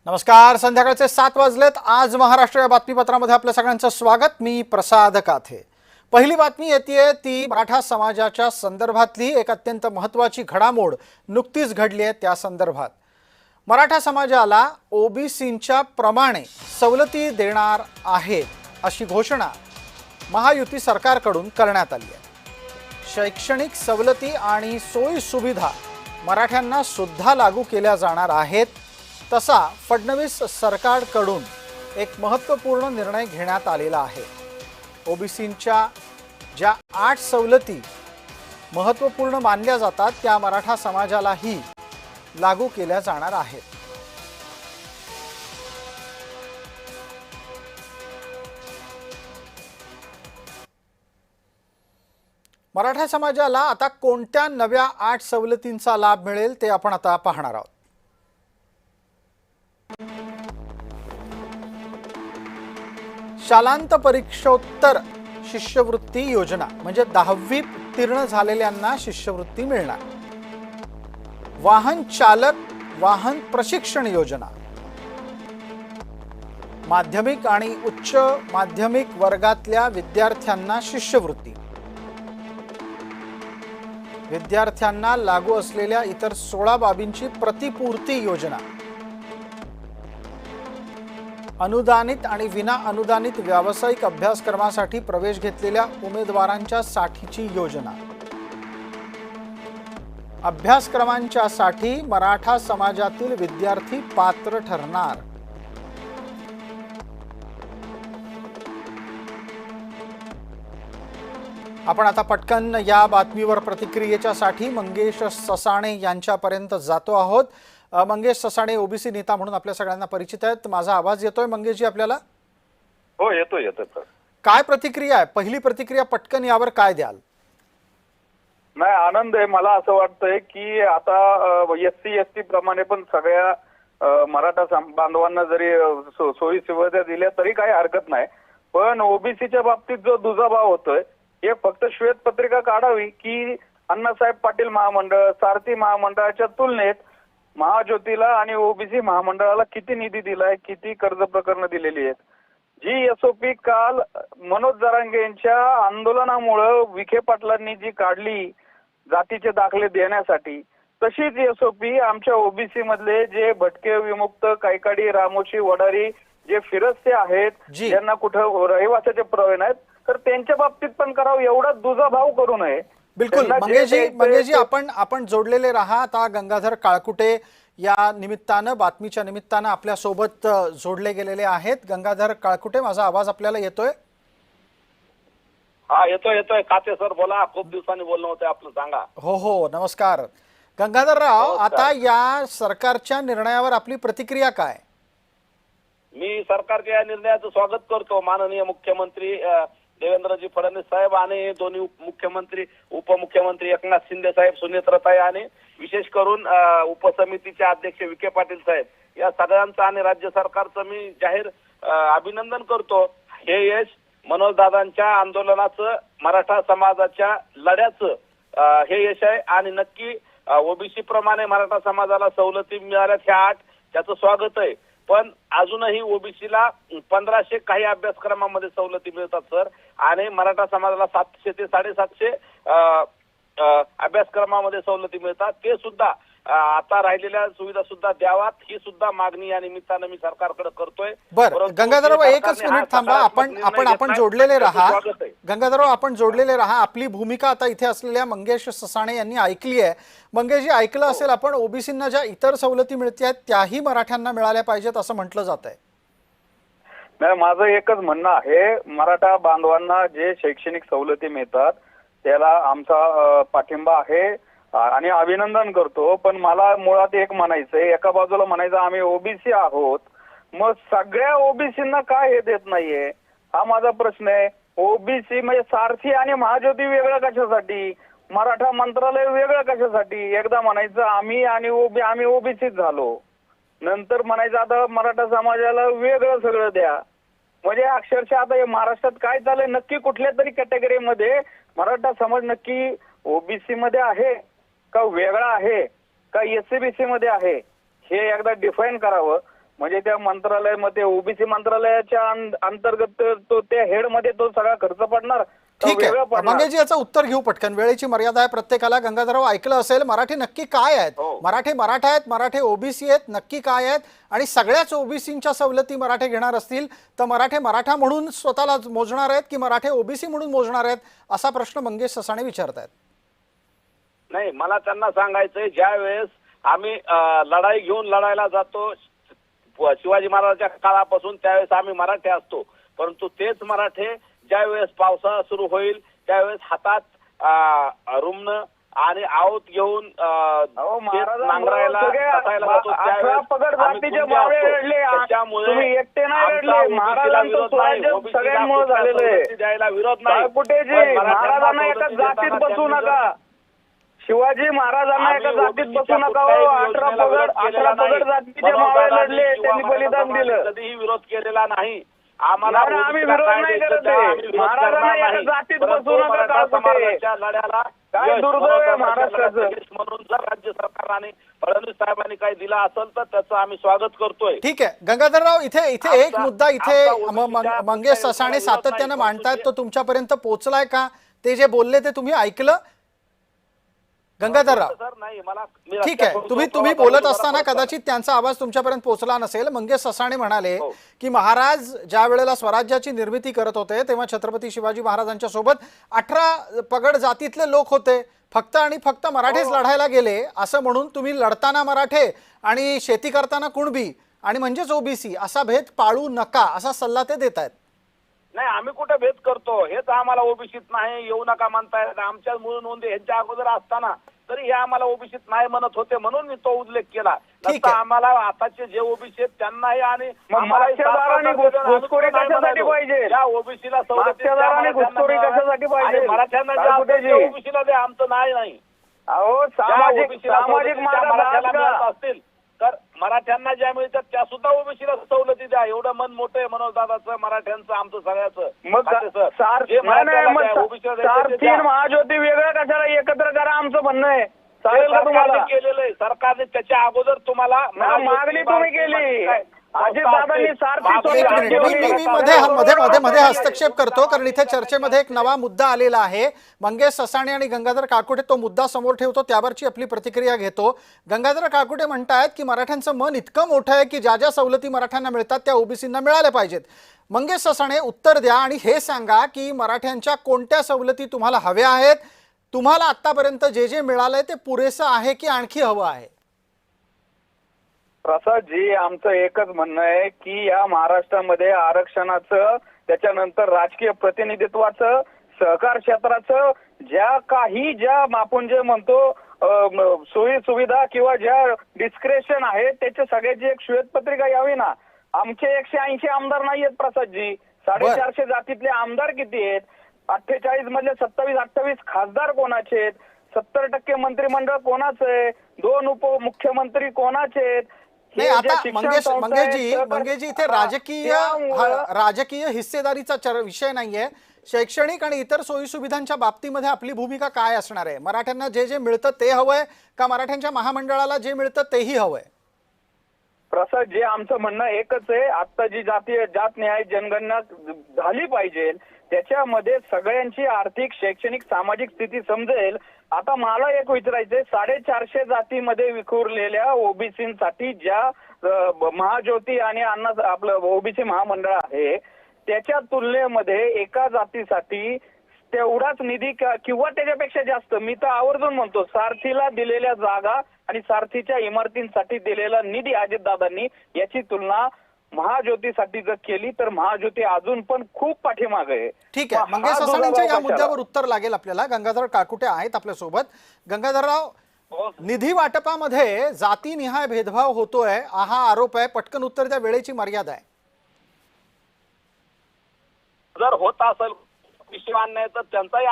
नमस्कार. संध्याकाळचे 7 वाजलेत. आज महाराष्ट्र या बातमीपत्रामध्ये आपल्या सगळ्यांचं स्वागत. मी प्रसाद काथे. पहिली बातमी येते ती मराठा समाजाच्या संदर्भातली एक अत्यंत महत्त्वाची घडामोड नुकतीच घडली आहे. त्या संदर्भात मराठा समाजाला ओबीसींच्या प्रमाणे सवलती देणार आहेत अशी घोषणा महायुती सरकारकडून करण्यात आली आहे. शैक्षणिक सवलती आणि सोयी सुविधा मराठ्यांना सुद्धा लागू केल्या जाणार आहेत. तसा फडणवीस सरकारकडून एक महत्त्वपूर्ण निर्णय घेण्यात आलेला आहे. ओबीसींच्या ज्या 8 सवलती महत्त्वपूर्ण मानल्या जातात त्या मराठा समाजालाही लागू केल्या जाणार आहेत. मराठा समाजाला आता कोणत्या नव्या 8 सवलतींचा लाभ मिळेल ते आपण आता पाहणार आहोत. शालांत परीक्षोत्तर शिष्यवृत्ती योजना म्हणजे 10वी उत्तीर्ण झालेल्यांना शिष्यवृत्ती मिळणार. वाहन चालक वाहन प्रशिक्षण योजना, माध्यमिक आणि उच्च माध्यमिक वर्गातल्या विद्यार्थ्यांना शिष्यवृत्ती, विद्यार्थ्यांना लागू असलेल्या इतर 16 बाबींची प्रतिपूर्ती योजना, अनुदानित आणि विना अनुदानित व्यावसायिक अभ्यासक्रमासाठी प्रवेश घेतलेल्या उमेदवारांच्या साठीची योजना, अभ्यासक्रमांच्या साठी मराठा समाजातील विद्यार्थी पात्र ठरणार. आपण आता पटकन या बातमीवर प्रतिक्रियेच्या साठी मंगेश ससाणे यांच्यापर्यंत जातो आहोत. मंगेश ससाणे ओबीसी नेता म्हणून आपल्या सगळ्यांना परिचित आहेत. माझा आवाज येतोय मंगेशजी आपल्याला? हो, येतोय. काय प्रतिक्रिया आहे? पहिली प्रतिक्रिया पटकन यावर काय द्याल? नाही, आनंद आहे. मला असं वाटतंय की आता एससी एसटी प्रमाणे पण सगळ्या मराठा बांधवांना जरी सोयी सुविधा दिल्या तरी काही हरकत नाही. पण ओबीसीच्या बाबतीत जो दुजाभाव होतोय हे फक्त श्वेतपत्रिका काढावी की अण्णासाहेब पाटील महामंडळ, सारथी महामंडळाच्या तुलनेत महाज्योतीला आणि ओबीसी महामंडळाला किती निधी दिलाय, किती कर्ज प्रकरणं दिलेली आहेत. जी एसओपी काल मनोज जरांगे यांच्या आंदोलनामुळे विखे पाटलांनी जी काढली जातीचे दाखले देण्यासाठी, तशीच एसओपी आमच्या ओबीसी मधले जे भटके विमुक्त कैकाडी रामोशी वडारी जे फिरस्ते आहेत, ज्यांना कुठं रहिवासाचे पुरावे नाहीत, तर त्यांच्या बाबतीत पण करावं. एवढा दुजाभाव करू नये. बिलकुल मंगेशजी आपण जोडलेले राहा. आता गंगाधर काळकुटे या निमित्तानं बातमीच्या निमित्तानं आपल्या सोबत जोडले गेलेले आहेत. गंगाधर काळकुटे, माझा आवाज आपल्याला येतोय? हा, येतोय. काते सर बोला. खूप दिवसांनी बोलणं होतं आपलं, सांगा. हो, नमस्कार गंगाधरराव. आता या सरकारच्या निर्णयावर आपली प्रतिक्रिया काय? मी सरकारच्या या निर्णयाचं स्वागत करतो. माननीय मुख्यमंत्री देवेंद्रजी फडणवीस साहेब आणि दोन्ही मुख्यमंत्री उपमुख्यमंत्री एकनाथ शिंदे साहेब, सुनेत्राताई आणि विशेष करून उपसमितीचे अध्यक्ष विखे पाटील साहेब या सगळ्यांचं आणि राज्य सरकारचं मी जाहीर अभिनंदन करतो. हे यश मनोजदादांच्या आंदोलनाचं, मराठा समाजाच्या लढ्याचं हे यश आहे आणि नक्की ओबीसी प्रमाणे मराठा समाजाला सवलती मिळाल्यात ह्या 8, त्याचं स्वागत आहे. पण अजूनही ओबीसीला 1500 काही अभ्यासक्रमामध्ये सवलती मिळतात सर, आणि मराठा समाजाला 700 ते 750 अभ्यासक्रमामध्ये सवलती मिळतात. ते सुद्धा आता राहिलेल्या सुविधा सुद्धा द्यावात, ही सुद्धा मागणी या निमित्तानं मी सरकारकडे करतोय. बरं गंगाधरराव, एकच मिनिट थांबा. आपण जोडलेले राहा. गंगाधरराव, आपण जोडलेले राहा. आपली भूमिका आता इथे असलेल्या मंगेश ससाणे यांनी ऐकली आहे. मंगेशजी, ऐकलं असेल आपण, ओबीसींना ज्या इतर सवलती मिळतात त्याही मराठ्यांना मिळाल्या पाहिजेत असं म्हटलं जात आहे. नाही, माझं एकच म्हणणं आहे, मराठा बांधवांना जे शैक्षणिक सवलती मिळतात त्याला आमचा पाठिंबा आहे आणि अभिनंदन करतो. पण मला मुळात एक म्हणायचंय, एका बाजूला म्हणायचं आम्ही ओबीसी आहोत, मग सगळ्या ओबीसींना काय हे देत नाहीये, हा माझा प्रश्न आहे. ओबीसी म्हणजे सारथी आणि महाज्योती वेगळं कशासाठी, मराठा मंत्रालय वेगळं कशासाठी? एकदा म्हणायचं आम्ही ओबीसीच झालो, नंतर म्हणायचं आता मराठा समाजाला वेगळं सगळं द्या. म्हणजे अक्षरशः आता महाराष्ट्रात काय चाललंय, नक्की कुठल्या तरी कॅटेगरीमध्ये मराठा समाज नक्की ओबीसी मध्ये आहे का वेगळा आहे का एससीबीसी मध्ये आहे, हे एकदा डिफाईन करावं. म्हणजे त्या मंत्रालयामध्ये ओबीसी मंत्रालयाच्या अंतर्गत तो त्या हेड मध्ये तो सगळा खर्च पडणार का ठीक वेगळा आहे पडणार? मंगेशजी, याचं उत्तर घेऊ पटकन, वेळेची मर्यादा आहे प्रत्येकाला. गंगाधरराव, ऐकलं असेल मराठी नक्की काय आहेत? हो. मराठी मराठा आहेत, मराठी ओबीसी आहेत, नक्की काय आहेत? आणि सगळ्याच ओबीसींच्या सवलती मराठे घेणार असतील तर मराठे मराठा म्हणून स्वतःला मोजणार आहेत की मराठे ओबीसी म्हणून मोजणार आहेत, असा प्रश्न मंगेश ससाणे विचारतायत. नाही, मला त्यांना सांगायचंय, ज्या वेळेस आम्ही लढाई घेऊन लढायला जातो शिवाजी महाराजांच्या काळापासून, त्यावेळेस आम्ही मराठे असतो. परंतु तेच मराठे ज्या वेळेस पावसाळा सुरू होईल त्यावेळेस हातात रुमणं आणि आवत घेऊन नांगरायला कसायला जातो, त्यावेळेस पगड जातीचे मावळे लढले, तुम्ही एकटे नाही लढले. महाराजांचं स्वराज्य सगळ्यांमुळे झालेलं आहे. द्यायला विरोध नाही. कुठेजी महाराजांना एका जातीत बसू नका. शिवाजी महाराजांना एका जातीत बसू नका. 18 पगड जातीचे मावळे लढले, त्यांनी बलिदान दिलं. कधीही विरोध केलेला नाही. आम्ही विरोध नाही करत आहे. महाराजांना एका जातीत बसू नका. समाजाच्या लढ्याला काय दुर्दैव आहे महाराष्ट्राचं. म्हणून जर राज्य सरकारने फडणवीस साहेबांनी काही दिला असेल तर त्याचं आम्ही स्वागत करतोय. ठीक आहे गंगाधरराव, इथे एक मुद्दा इथे मंगेश ससाणे सातत्याने मांडतायत, तो तुमच्यापर्यंत पोहोचलाय का? ते जे बोलले ते तुम्ही ऐकलं गंगाधरराव? ठीक आहे, तुम्ही बोलत असताना कदाचित त्यांचा आवाज तुमच्यापर्यंत पोहोचला नसेल. मंगेश ससाणे म्हणाले की महाराज ज्या वेळेला स्वराज्याची निर्मिती करत होते तेव्हा छत्रपती शिवाजी महाराजांच्या सोबत 18 पगड जातीतले लोक होते, फक्त आणि फक्त मराठेच लढायला गेले असं म्हणून तुम्ही लढताना मराठे आणि शेती करताना कुणबी आणि म्हणजेच ओबीसी असा भेद पाळू नका असा सल्ला ते देत आहेत. नाही, आम्ही कुठे भेद करतो? हेच आम्हाला ओबीसीत नाही येऊ नका म्हणतायत. आमच्या मूळ नोंदी ह्यांच्या अगोदर असताना तरी हे आम्हाला ओबीसीत नाही म्हणत होते, म्हणून मी तो उल्लेख केला. आम्हाला आताचे जे ओबीसी आहेत त्यांनाही आणि घुसखोरी कशासाठी पाहिजे? या ओबीसीला कशासाठी पाहिजे? मराठ्यांना ओबीसीला दे, आमचं नाही. अहो सामाजिक मराठ्याला असतील तर मराठ्यांना ज्या मिळतात त्या सुद्धा ओबीसीला सवलती द्या. एवढं मन मोठं आहे मनोज दादाचं, मराठ्यांचं, आमचं सगळ्याचं. महाज्योती वेगळं कशाला एकत्र करा, आमचं म्हणणं आहे. चालेल का तुम्हाला? केलेलं आहे सरकारने. त्याच्या अगोदर तुम्हाला मागणी तुम्ही केली. मध्ये हस्तक्षेप करतो कारण इथे चर्चेमध्ये एक नवा मुद्दा आलेला आहे. मंगेश ससाणे आणि गंगाधर काळकुटे तो मुद्दा समोर ठेवतो, त्यावरची आपली प्रतिक्रिया घेतो. गंगाधर काळकुटे म्हणतायत की मराठ्यांचं मन इतकं मोठं आहे की ज्या ज्या सवलती मराठ्यांना मिळतात त्या ओबीसींना मिळाल्या पाहिजेत. मंगेश ससाणे उत्तर द्या आणि हे सांगा की मराठ्यांच्या कोणत्या सवलती तुम्हाला हव्या आहेत? तुम्हाला आतापर्यंत जे जे मिळालंय ते पुरेसं आहे की आणखी हवं आहे? प्रसादजी, आमचं एकच म्हणणं आहे की या महाराष्ट्रामध्ये आरक्षणाचं, त्याच्यानंतर राजकीय प्रतिनिधित्वाचं, सहकार क्षेत्राचं ज्या आपण जे म्हणतो सोयी सुविधा किंवा ज्या डिस्क्रेशन आहे त्याच्या सगळ्याची एक श्वेतपत्रिका यावी ना. आमचे 180 आमदार नाही आहेत प्रसादजी. 450 जातीतले आमदार किती आहेत? 48 मधले 27-28 खासदार कोणाचे आहेत? 70% मंत्रिमंडळ कोणाचं आहे? 2 उपमुख्यमंत्री कोणाचे आहेत? नाही, आता मंगेशजी इथे राजकीय हिस्सेदारीचा विषय नाहीये. शैक्षणिक आणि इतर सोयी सुविधांच्या बाबतीमध्ये आपली भूमिका काय असणार आहे? मराठ्यांना जे जे मिळतं ते हवंय का मराठ्यांच्या महामंडळाला जे मिळतं तेही हवंय? प्रसाद, जे आमचं म्हणणं एकच आहे, आता जी जात न्याय जनगणना झाली पाहिजे त्याच्यामध्ये सगळ्यांची आर्थिक, शैक्षणिक, सामाजिक स्थिती समजेल. आता मला एक विचारायचंय, 450 जातीमध्ये विखुरलेल्या ओबीसीसाठी ज्या महाज्योती आणि आपलं ओबीसी महामंडळ आहे त्याच्या तुलनेमध्ये एका जातीसाठी तेवढाच निधी किंवा त्याच्यापेक्षा जास्त, मी तर आवर्जून म्हणतो, सारथीला दिलेल्या जागा आणि सारथीच्या इमारतींसाठी दिलेला निधी अजितदादांनी याची तुलना महाज्योतीसाठी जर केली तर महाज्योती अजून पण खूप पाठीमागे आहे. ठीक आहे, मंगेश ससाणेंच्या या मुद्द्यावर उत्तर लागेल आपल्याला. गंगाधर काळकुटे आहेत आपल्या सोबत. गंगाधरराव, निधी वाटपामध्ये जातीनिहाय भेदभाव होतोय हा आरोप आहे, पटकन उत्तर द्या, वेळेची मर्यादा आहे. जर होत असेल विषय नाही तर त्यांचाही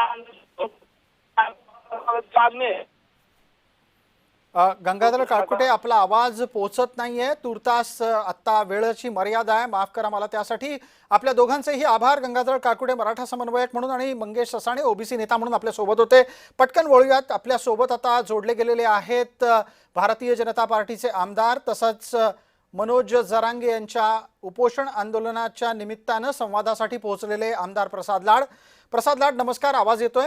गंगाधर काळकुटे, आपला आवाज पोहोचत नाहीये. तुर्तास आता वेळेची मर्यादा आहे, माफ करा मला त्यासाठी. आपल्या दोघांचेही आभार. गंगाधर काळकुटे मराठा समन्वयक म्हणून आणि मंगेश ससाणे ओबीसी नेता म्हणून आपल्या सोबत होते. पटकन वळूयात. आपल्या सोबत आता जोडले गेलेले आहेत भारतीय जनता पार्टीचे आमदार तसंच मनोज जरांगे यांच्या उपोषण आंदोलनाच्या निमित्तानं संवादासाठी पोहोचलेले आमदार प्रसाद लाड, नमस्कार. आवाज येतोय?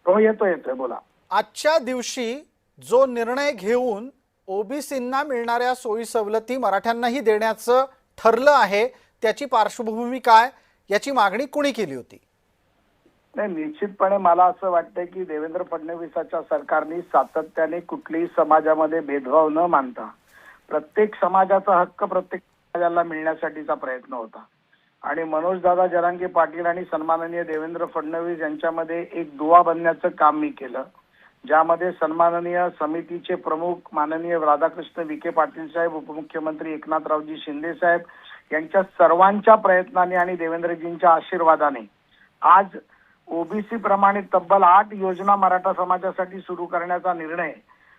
हो, येतोय, बोला. आजच्या दिवशी जो निर्णय घेऊन ओबीसींना मिळणाऱ्या सोयी सवलती मराठ्यांनाही देण्याचं ठरलं आहे, त्याची पार्श्वभूमी काय, याची मागणी कुणी केली होती? नाही, निश्चितपणे मला असं वाटतंय की देवेंद्र फडणवीसाच्या सरकारने सातत्याने कुठल्याही समाजामध्ये भेदभाव न मानता प्रत्येक समाजाचा हक्क प्रत्येक समाजाला मिळण्यासाठीचा प्रयत्न होता. आणि मनोजदादा जरांगे पाटील आणि सन्माननीय देवेंद्र फडणवीस यांच्यामध्ये एक दुवा बनण्याचं काम मी केलं, ज्यामध्ये सन्माननीय समितीचे प्रमुख माननीय राधाकृष्ण विखे पाटील साहेब, उपमुख्यमंत्री एकनाथरावजी शिंदे साहेब यांच्या सर्वांच्या प्रयत्नाने आणि देवेंद्रजींच्या आशीर्वादाने आज ओबीसी प्रमाणे तब्बल 8 योजना मराठा समाजासाठी सुरू करण्याचा निर्णय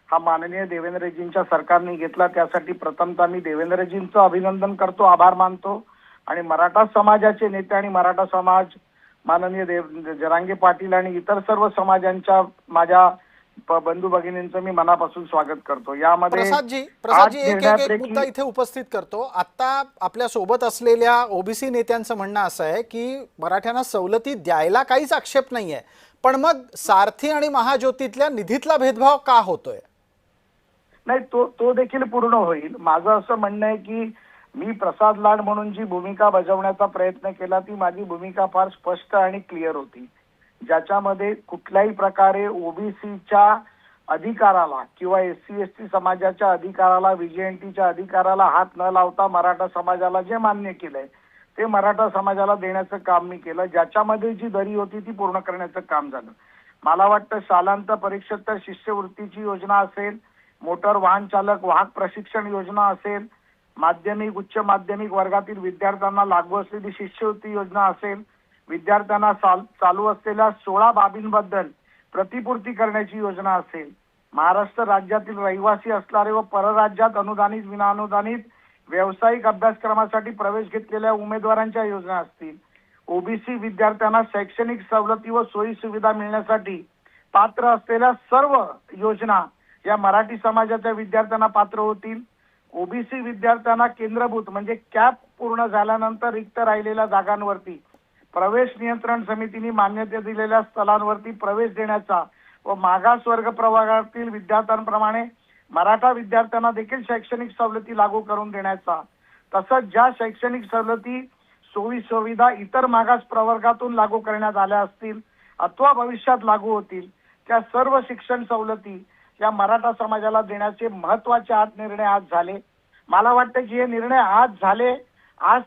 हा माननीय देवेंद्रजींच्या सरकारने घेतला. त्यासाठी प्रथमतः मी देवेंद्रजींचं अभिनंदन करतो, आभार मानतो. आणि मराठा समाजाचे नेते आणि मराठा समाज माननीय जरांगे पाटील आणि इतर सर्व समाजांच्या माझ्या बंधू भगिनींचं मी मनापासून स्वागत करतो. यामध्ये प्रसादजी एक मुद्दा इथे उपस्थित करतो. आता आपल्या सोबत असलेल्या ओबीसी नेत्यांचं म्हणणं असं आहे की मराठ्यांना सवलती द्यायला काहीच आक्षेप नाहीये, पण मग सारथी आणि महाज्योतीतल्या निधीतला भेदभाव का होतोय? नाही, तो देखील पूर्ण होईल. माझं असं म्हणणं आहे की मी प्रसाद लाड म्हणून जी भूमिका बजावण्याचा प्रयत्न केला ती माझी भूमिका फार स्पष्ट आणि क्लिअर होती, ज्याच्यामध्ये कुठल्याही प्रकारे ओबीसीच्या अधिकाराला किंवा SC ST समाजाच्या अधिकाराला, VJNTच्या अधिकाराला हात न लावता मराठा समाजाला जे मान्य केलंय ते मराठा समाजाला देण्याचं काम मी केलं. ज्याच्यामध्ये जी दरी होती ती पूर्ण करण्याचं काम झालं. मला वाटतं शालांत परीक्षेतर शिष्यवृत्तीची योजना असेल, मोटर वाहन चालक वाहक प्रशिक्षण योजना असेल, माध्यमिक उच्च माध्यमिक वर्गातील विद्यार्थ्यांना लागू असलेली शिष्यवृत्ती योजना असेल, विद्यार्थ्यांना चालू असलेल्या 16 बाबींबद्दल प्रतिपूर्ती करण्याची योजना असेल, महाराष्ट्र राज्यातील रहिवासी असणारे व परराज्यात अनुदानित विनाअनुदानित व्यावसायिक अभ्यासक्रमासाठी प्रवेश घेतलेल्या उमेदवारांच्या योजना असतील, ओबीसी विद्यार्थ्यांना शैक्षणिक सवलती व सोयी सुविधा मिळण्यासाठी पात्र असलेल्या सर्व योजना या मराठी समाजाच्या विद्यार्थ्यांना पात्र होतील. ओबीसी विद्यार्थ्यांना केंद्रभूत म्हणजे कॅप पूर्ण झाल्यानंतर रिक्त राहिलेल्या जागांवरती प्रवेश नियंत्रण समितीने मान्यता दिलेल्या स्थलांवरती प्रवेश देण्याचा व मागासवर्ग प्रवर्गातील विद्यार्थ्यांप्रमाणे मराठा विद्यार्थ्यांना देखील शैक्षणिक सवलती लागू करून देण्याचा, तसंच ज्या शैक्षणिक सवलती सोयी सुविधा इतर मागास प्रवर्गातून लागू करण्यात आल्या असतील अथवा भविष्यात लागू होतील त्या सर्व शिक्षण सवलती या मराठा समाजाला देण्याचे महत्वाचे 8 निर्णय आज झाले. मला वाटतं की हे निर्णय आज झाले, आज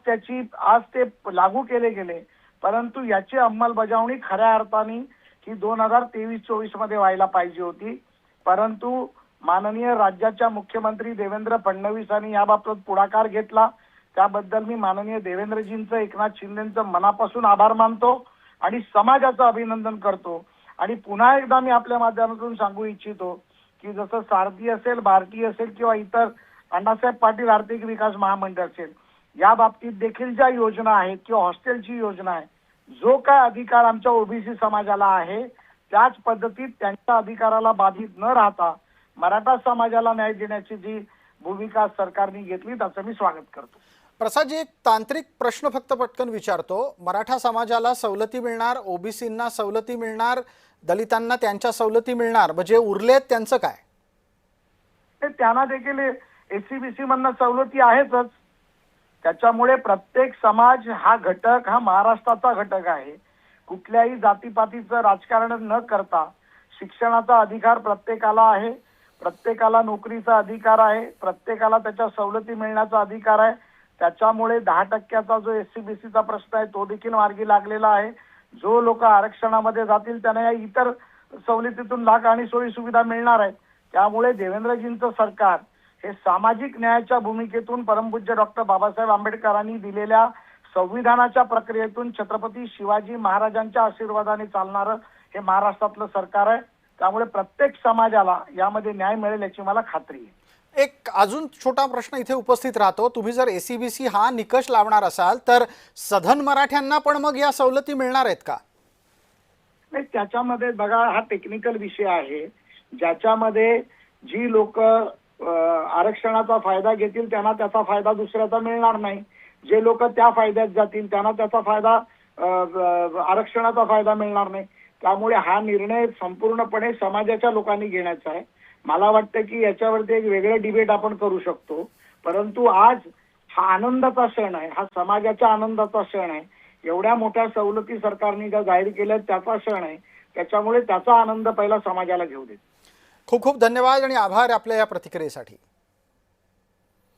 ते लागू केले गेले, परंतु याची अंमलबजावणी खऱ्या अर्थाने ही 2023-24 मध्ये व्हायला पाहिजे होती. परंतु माननीय राज्याच्या मुख्यमंत्री देवेंद्र फडणवीसांनी याबाबत पुढाकार घेतला, त्याबद्दल मी माननीय देवेंद्रजींचं, एकनाथ शिंदेंचं मनापासून आभार मानतो आणि समाजाचं अभिनंदन करतो. आणि पुन्हा एकदा मी आपल्या माध्यमातून सांगू इच्छितो की जसं सारथी असेल, भारती असेल किंवा इतर अण्णासाहेब पाटील आर्थिक विकास महामंडळ असेल, या बाबतीत देखील ज्या योजना आहेत किंवा हॉस्टेलची योजना आहे, जो काय अधिकार आमच्या ओबीसी समाजाला आहे त्याच पद्धतीत त्यांच्या अधिकाराला बाधित न राहता मराठा समाजाला न्याय देण्याची जी भूमिका सरकारने घेतली त्याचं मी स्वागत करतो. प्रसादजी, एक तांत्रिक प्रश्न फक्त पटकन विचारतो. मराठा समाजाला सवलती मिळणार, ओबीसींना सवलती मिळणार, दलितांना त्यांच्या सवलती मिळणार, म्हणजे उरलेत त्यांचं काय? त्यांना देखील SC-BC मधनं सवलती आहेतच. त्याच्यामुळे प्रत्येक समाज हा घटक हा महाराष्ट्राचा घटक आहे. कुठल्याही जातीपातीचं राजकारण न करता शिक्षणाचा अधिकार प्रत्येकाला आहे, प्रत्येकाला नोकरीचा अधिकार आहे, प्रत्येकाला त्याच्या सवलती मिळण्याचा अधिकार आहे. त्याच्यामुळे 10% जो SC-BCचा प्रश्न आहे तो देखील मार्गी लागलेला आहे. जो लोक आरक्षणामध्ये जातील त्यांना या इतर सवलतीतून लाभ आणि सोयी सुविधा मिळणार आहेत. त्यामुळे देवेंद्रजींचं सरकार हे सामाजिक न्यायाच्या भूमिकेतून परमपूज्य डॉक्टर बाबासाहेब आंबेडकरांनी दिलेल्या संविधानाच्या प्रक्रियेतून छत्रपती शिवाजी महाराजांच्या आशीर्वादाने चालणारं हे महाराष्ट्रातलं सरकार आहे. त्यामुळे प्रत्येक समाजाला यामध्ये न्याय मिळेल याची मला खात्री आहे. एक अजून छोटा प्रश्न इथे उपस्थित राहतो. तुम्ही जर SC-BC हा निकष लावणार असाल तर सधन मराठ्यांना पण मग या सवलती मिळणार आहेत का? नाही, त्याच्यामध्ये बघा हा टेक्निकल विषय आहे, ज्याच्यामध्ये जी लोक आरक्षणाचा फायदा घेतील त्यांना त्याचा फायदा दुसऱ्याचा मिळणार नाही. जे लोक त्या फायद्यात जातील त्यांना त्याचा फायदा आरक्षणाचा फायदा मिळणार नाही. त्यामुळे हा निर्णय संपूर्णपणे समाजाच्या लोकांनी घेण्याचा आहे. मला वाटतं की याच्यावरती एक वेगळं डिबेट आपण करू शकतो, परंतु आज हा आनंदाचा क्षण आहे, हा समाजाच्या आनंदाचा क्षण आहे. एवढ्या मोठ्या सवलती सरकारने ज्या जाहीर केल्या त्याचा क्षण आहे, त्याच्यामुळे त्याचा आनंद पहिला समाजाला घेऊ देत. खूप खूप धन्यवाद आणि आभार आपल्या या प्रतिक्रियेसाठी.